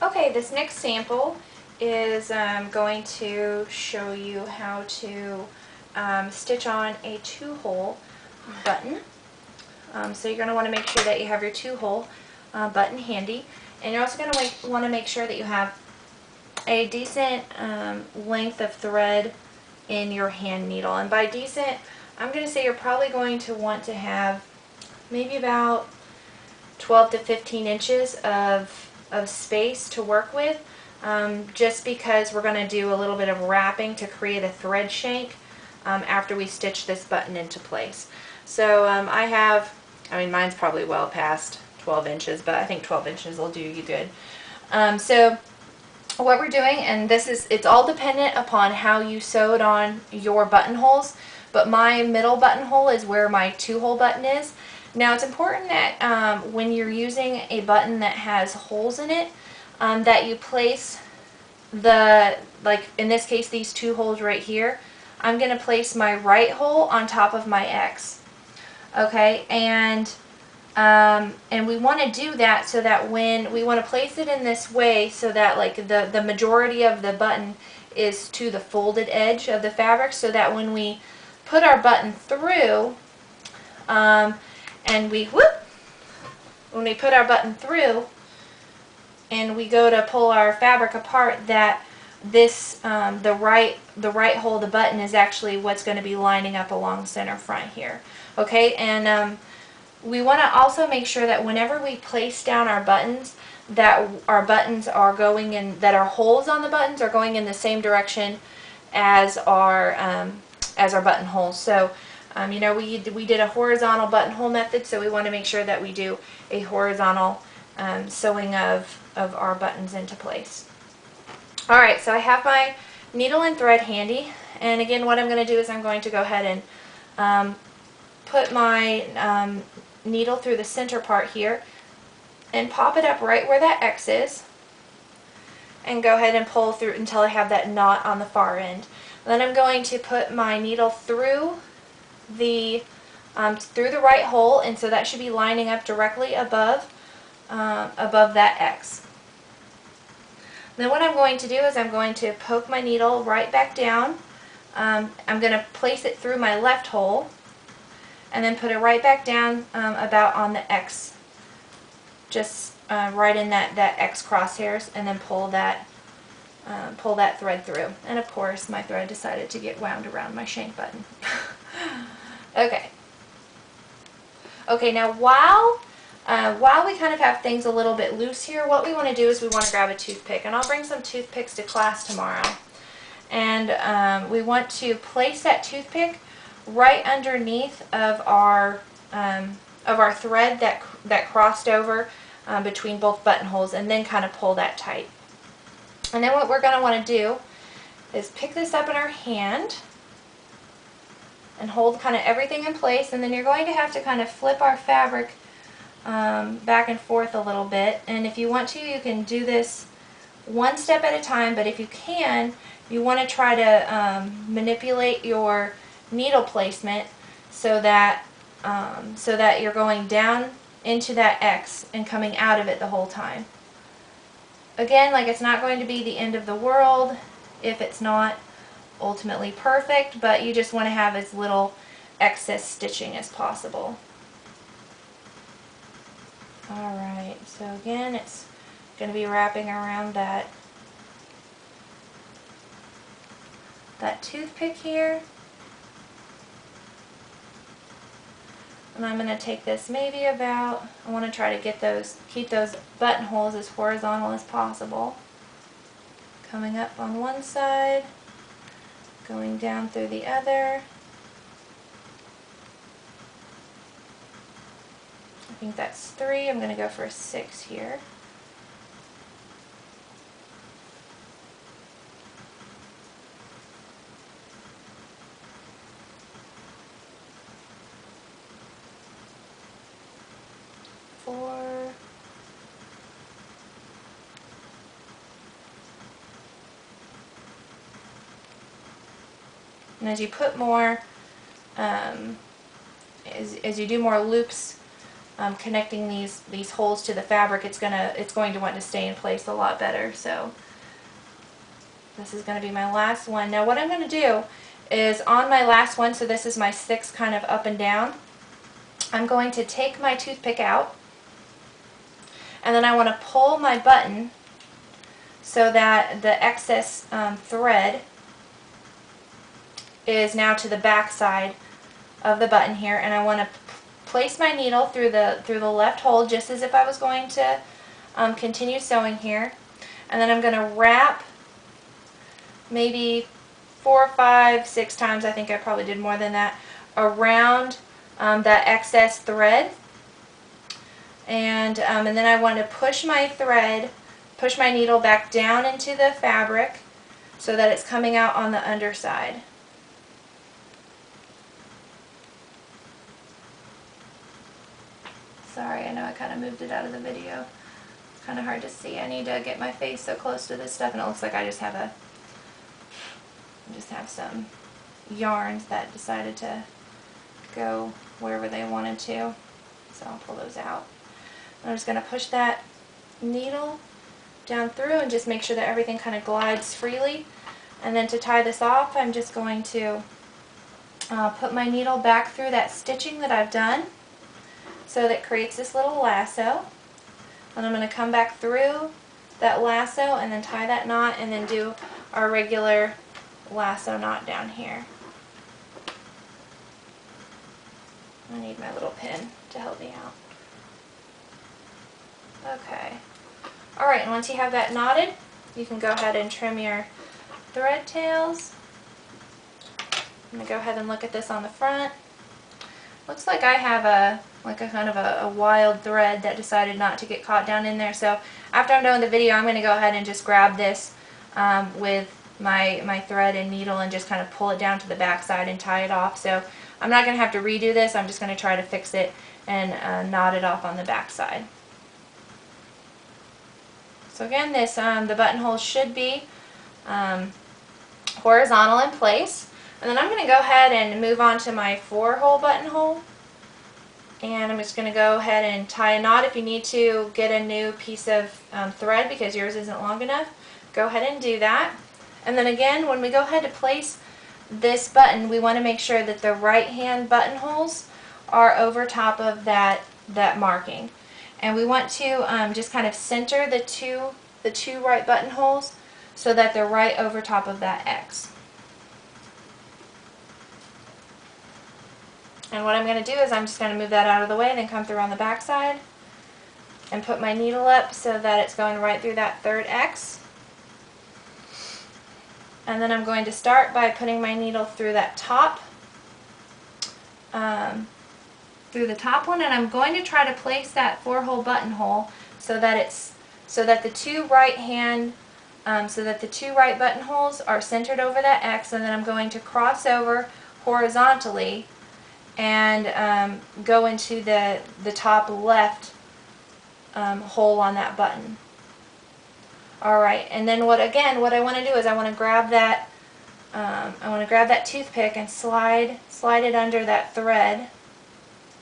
Okay, this next sample is going to show you how to stitch on a 2-hole button. So you're going to want to make sure that you have your 2-hole button handy, and you're also going to want to make sure that you have a decent length of thread in your hand needle. And by decent, I'm going to say you're probably going to want to have maybe about 12 to 15 inches of space to work with, just because we're going to do a little bit of wrapping to create a thread shank after we stitch this button into place. So I mean mine's probably well past 12 inches, but I think 12 inches will do you good. So what we're doing, and it's all dependent upon how you sewed on your buttonholes, but my middle buttonhole is where my 2-hole button is. Now it's important that when you're using a button that has holes in it, that you place like in this case these 2 holes right here, I'm going to place my right hole on top of my X. Okay, and we want to do that so that when we want to place it in this way so that like the majority of the button is to the folded edge of the fabric, so that when we put our button through and when we put our button through and we go to pull our fabric apart, that this the right hole of the button is actually what's going to be lining up along center front here. Okay, and we want to also make sure that whenever we place down our buttons, that our buttons are going in, that our holes on the buttons are going in the same direction as our buttonholes. So you know, we did a horizontal buttonhole method, so we want to make sure that we do a horizontal sewing of our buttons into place. Alright, so I have my needle and thread handy, and again what I'm going to do is I'm going to go ahead and put my needle through the center part here and pop it up right where that X is, and go ahead and pull through until I have that knot on the far end. Then I'm going to put my needle through the right hole, and so that should be lining up directly above that X. Then what I'm going to do is I'm going to poke my needle right back down. I'm going to place it through my left hole and then put it right back down about on the X, just right in that X crosshairs, and then pull that thread through. And of course my thread decided to get wound around my shank button. Okay. Okay, now while we kind of have things a little bit loose here, what we want to do is we want to grab a toothpick, and I'll bring some toothpicks to class tomorrow. And we want to place that toothpick right underneath of our thread that crossed over between both buttonholes, and then kind of pull that tight. And then what we're going to want to do is pick this up in our hand and hold kind of everything in place, and then you're going to have to kind of flip our fabric back and forth a little bit. And if you want to, you can do this one step at a time, but if you can, you want to try to manipulate your needle placement so that you're going down into that X and coming out of it the whole time. Again, like, it's not going to be the end of the world if it's not ultimately perfect, but you just want to have as little excess stitching as possible. Alright, so again, it's going to be wrapping around that toothpick here. And I'm going to take this maybe about, I want to try to keep those buttonholes as horizontal as possible. Coming up on one side, going down through the other. I think that's 3. I'm going to go for a 6 here. And as you put more, as you do more loops connecting these holes to the fabric, it's going to want to stay in place a lot better. So this is going to be my last one. Now what I'm going to do is on my last one, so this is my 6 kind of up and down, I'm going to take my toothpick out, and then I want to pull my button so that the excess thread is now to the back side of the button here, and I want to place my needle through the left hole just as if I was going to continue sewing here, and then I'm going to wrap maybe 4, 5, 6 times, I think I probably did more than that, around that excess thread, and then I want to push my needle back down into the fabric so that it's coming out on the underside. Sorry, I know I kind of moved it out of the video. It's kind of hard to see. I need to get my face so close to this stuff, and it looks like I just have some yarns that decided to go wherever they wanted to. So I'll pull those out. I'm just going to push that needle down through and just make sure that everything kind of glides freely. And then to tie this off, I'm just going to put my needle back through that stitching that I've done, so that creates this little lasso. And I'm going to come back through that lasso and then tie that knot and then do our regular lasso knot down here. I need my little pin to help me out. Okay. Alright, and once you have that knotted, you can go ahead and trim your thread tails. I'm going to go ahead and look at this on the front. Looks like I have a kind of a wild thread that decided not to get caught down in there. So after I'm done with the video, I'm going to go ahead and just grab this with my thread and needle and just kind of pull it down to the back side and tie it off. So I'm not going to have to redo this. I'm just going to try to fix it and knot it off on the back side. So again, this the buttonhole should be horizontal in place. And then I'm going to go ahead and move on to my 4-hole buttonhole. And I'm just going to go ahead and tie a knot. If you need to get a new piece of thread because yours isn't long enough, go ahead and do that. And then again, when we go ahead to place this button, we want to make sure that the right hand buttonholes are over top of that marking. And we want to just kind of center the two right buttonholes so that they're right over top of that X. And what I'm going to do is I'm just going to move that out of the way, then come through on the back side and put my needle up so that it's going right through that third X. And then I'm going to start by putting my needle through that top, through the top one, and I'm going to try to place that 4-hole buttonhole so that the two right buttonholes are centered over that X, and then I'm going to cross over horizontally and go into the top left hole on that button. Alright, and then what I want to do is I want to grab that toothpick and slide it under that thread.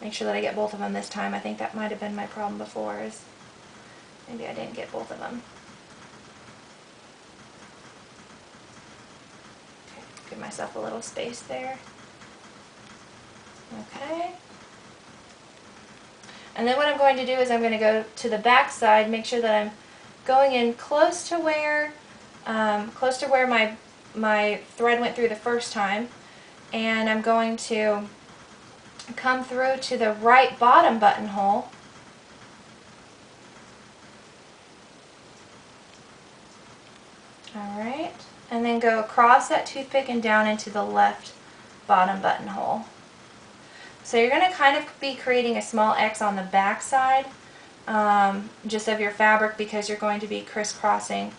Make sure that I get both of them this time. I think that might have been my problem before, is maybe I didn't get both of them. Okay, give myself a little space there. Okay. And then what I'm going to do is I'm going to go to the back side, make sure that I'm going in close to where my thread went through the first time, and I'm going to come through to the right bottom buttonhole. Alright, and then go across that toothpick and down into the left bottom buttonhole. So you're going to kind of be creating a small X on the back side just of your fabric, because you're going to be crisscrossing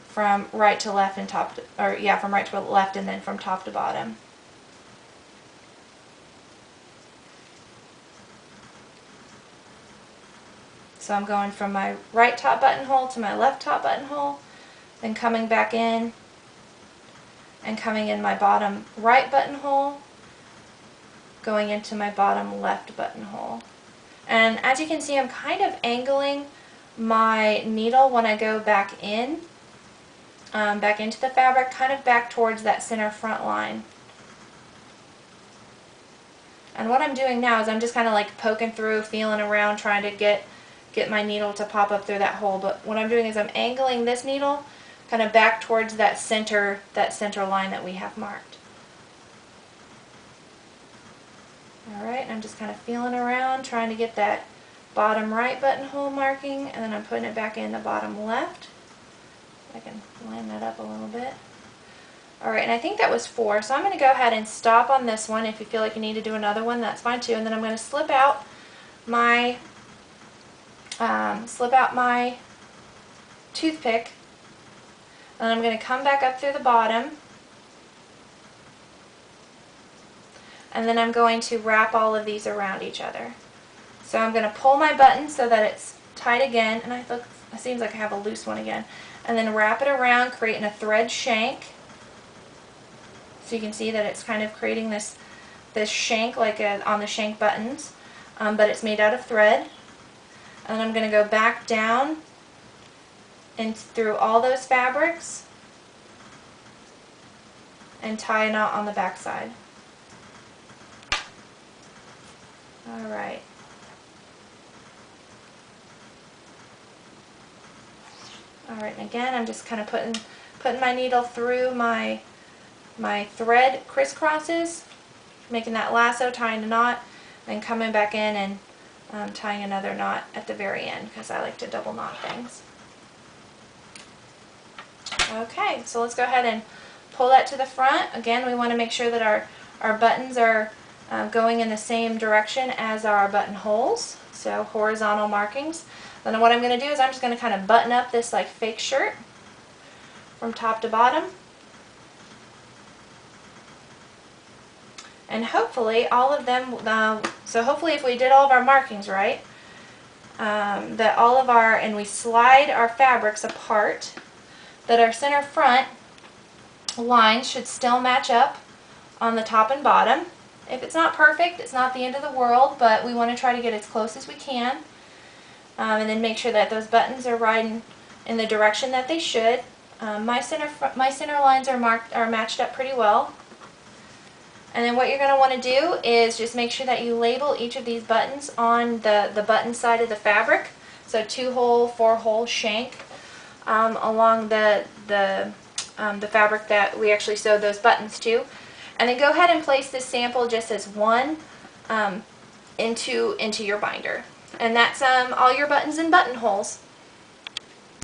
from right to left and from right to left and then from top to bottom. So I'm going from my right top buttonhole to my left top buttonhole, then coming back in and coming in my bottom right buttonhole, going into my bottom left buttonhole. And as you can see, I'm kind of angling my needle when I go back in, back into the fabric, kind of back towards that center front line. And what I'm doing now is I'm just kind of like poking through, feeling around, trying to get my needle to pop up through that hole. But what I'm doing is I'm angling this needle kind of back towards that center line that we have marked. Alright, and I'm just kind of feeling around, trying to get that bottom right buttonhole marking, and then I'm putting it back in the bottom left. I can line that up a little bit. Alright, and I think that was 4, so I'm going to go ahead and stop on this one. If you feel like you need to do another one, that's fine too. And then I'm going to slip out my toothpick, and I'm going to come back up through the bottom, and then I'm going to wrap all of these around each other. So I'm going to pull my button so that it's tight again, and it seems like I have a loose one again, and then wrap it around, creating a thread shank. So you can see that it's kind of creating this shank like on the shank buttons, but it's made out of thread. And then I'm going to go back down and through all those fabrics and tie a knot on the back side. Alright. Alright, and again I'm just kind of putting my needle through my thread crisscrosses, making that lasso, tying a knot, then coming back in and tying another knot at the very end, because I like to double knot things. Okay, so let's go ahead and pull that to the front. Again, we want to make sure that our buttons are going in the same direction as our buttonholes, so horizontal markings. Then what I'm going to do is I'm just going to kind of button up this like fake shirt from top to bottom. And hopefully all of them, so hopefully if we did all of our markings right, that all of our, and we slide our fabrics apart, that our center front lines should still match up on the top and bottom. If it's not perfect, it's not the end of the world, but we want to try to get as close as we can. And then make sure that those buttons are riding in the direction that they should. My center lines are matched up pretty well. And then what you're going to want to do is just make sure that you label each of these buttons on the button side of the fabric. So 2-hole, 4-hole shank along the fabric that we actually sewed those buttons to. And then go ahead and place this sample just as one into your binder. And that's all your buttons and buttonholes.